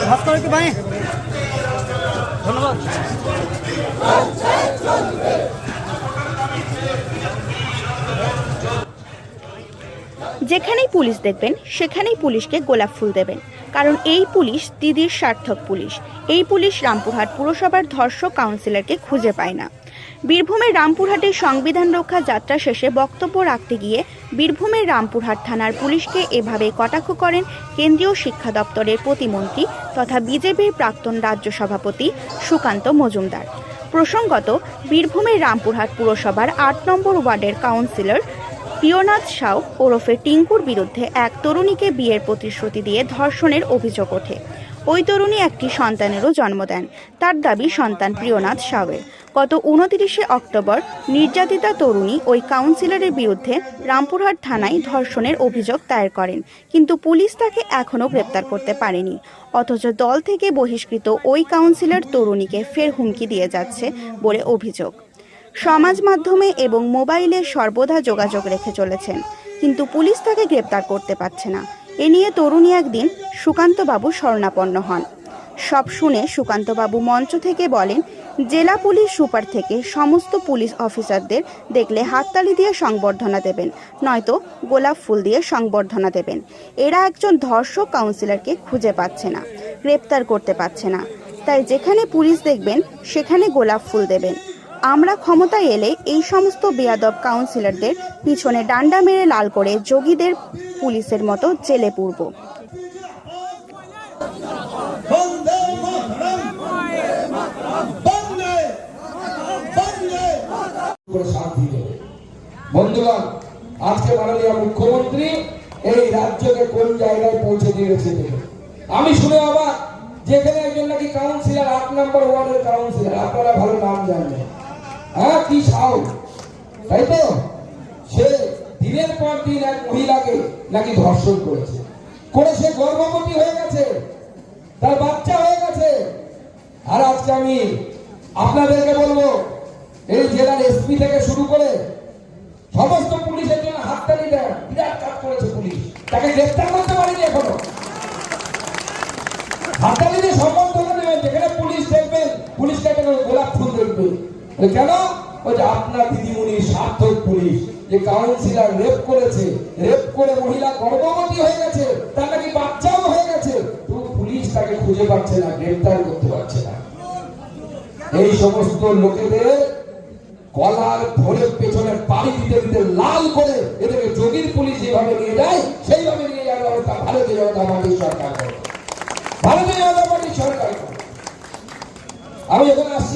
ভাত করে কি ভাই ধন্যবাদ। যেখানেই পুলিশ দেখবেন সেখানেই পুলিশকে গোলাপ ফুল দেবেন, কারণ এই পুলিশ দিদির সার্থক পুলিশ। এই পুলিশ রামপুরহাট পুরসভার ধর্ষক কাউন্সিলরকে খুঁজে পায় না। বীরভূমের রামপুরহাটের সংবিধান রক্ষা যাত্রা শেষে বক্তব্য রাখতে গিয়ে বীরভূমের রামপুরহাট থানার পুলিশকে এভাবে কটাক্ষ করেন কেন্দ্রীয় শিক্ষা দপ্তরের প্রতিমন্ত্রী তথা বিজেপির প্রাক্তন রাজ্য সভাপতি সুকান্ত মজুমদার। প্রসঙ্গত, বীরভূমের রামপুরহাট পুরসভার ৮ নম্বর ওয়ার্ডের কাউন্সিলর প্রিয়নাথ সাউ ওরফে টিঙ্কুর বিরুদ্ধে এক তরুণীকে বিয়ের প্রতিশ্রুতি দিয়ে ধর্ষণের অভিযোগ ওঠে। ওই তরুণী একটি সন্তানেরও জন্ম দেন। তার দাবি সন্তান প্রিয়নাথ সাউয়ের। গত 29শে অক্টোবর নির্যাতিতা তরুণী ওই কাউন্সিলরের বিরুদ্ধে রামপুরহাট থানায় ধর্ষণের অভিযোগ দায়ের করেন, কিন্তু পুলিশ তাকে এখনও গ্রেপ্তার করতে পারেনি। অথচ দল থেকে বহিষ্কৃত ওই কাউন্সিলর তরুণীকে ফের হুমকি দিয়ে যাচ্ছে বলে অভিযোগ। সমাজ মাধ্যমে এবং মোবাইলে সর্বদা যোগাযোগ রেখে চলেছেন, কিন্তু পুলিশ তাকে গ্রেপ্তার করতে পারছে না। এ নিয়ে তরুণী একদিন সুকান্তবাবু শরণাপন্ন হন। সব শুনে সুকান্তবাবু মঞ্চ থেকে বলেন, জেলা পুলিশ সুপার থেকে সমস্ত পুলিশ অফিসারদের দেখলে হাততালি দিয়ে সংবর্ধনা দেবেন, নয়তো গোলাপ ফুল দিয়ে সংবর্ধনা দেবেন। এরা একজন ধর্ষক কাউন্সিলরকে খুঁজে পাচ্ছে না, গ্রেপ্তার করতে পারছে না, তাই যেখানে পুলিশ দেখবেন সেখানে গোলাপ ফুল দেবেন। আমরা ক্ষমতায় এলে এই সমস্ত বেয়াদব কাউন্সিলরদের পিছনে ডান্ডা মেরে লাল করে যোগীদের পুলিশের মতো জেলে পুরব। বন্ধুগণ, আজকে মাননীয় মুখ্যমন্ত্রী এই রাজ্যকে কোন জায়গায় পৌঁছে দিয়েছে আমি শুনে অবাক। যেখানে একজন নাকি কাউন্সিলর ৮ নম্বর ওয়ার্ডের কাউন্সিলর, আপনারা ভালো নাম জানবেন, হ্যাঁ কি সাউ, তাই তো? সে দিনের পর দিন এক মহিলাকে নাকি ধর্ষণ করেছে, করে সে গর্ভবতী হয়ে গেছে, তার বাচ্চা হয়ে গেছে। আর আজকে আমি আপনাদেরকে বলবো, এই জেলার এসপি থেকে শুরু করে সমস্ত পুলিশের জন্য হাততালি দেন, বিরাট কাজ করেছে পুলিশ, তাকে গ্রেফতার করতে পারেনি এখনো। হাততালি দিয়ে সম্বর্ধনা দেবেন, যেখানে পুলিশ দেখবেন পুলিশকে গোলাপ ফুল দেখবেন। কেন? ওই যে আপনার দিদিমণির সার্থক পুলিশ, যে কাউন্সিলর রেপ করেছে, রেপ করে মহিলা গর্ভবতী হয়ে গেছে, তার নাকি বাচ্চাও হয়ে গেছে, তো পুলিশ তাকে খুঁজে পাচ্ছে না, গ্রেফতার করতে পারছে না। এই সমস্ত লোকেদের কলার ধরে পেছনে পাড়ি দিতে দিতে লাল করে এদেরকে যোগীর পুলিশ যেভাবে নিয়ে যায় সেইভাবে নিয়ে যাওয়ার ব্যবস্থা ভারতীয় জনতা পার্টির সরকার করে, ভারতীয় জনতা পার্টির সরকার করে। আমি এখন আসছি।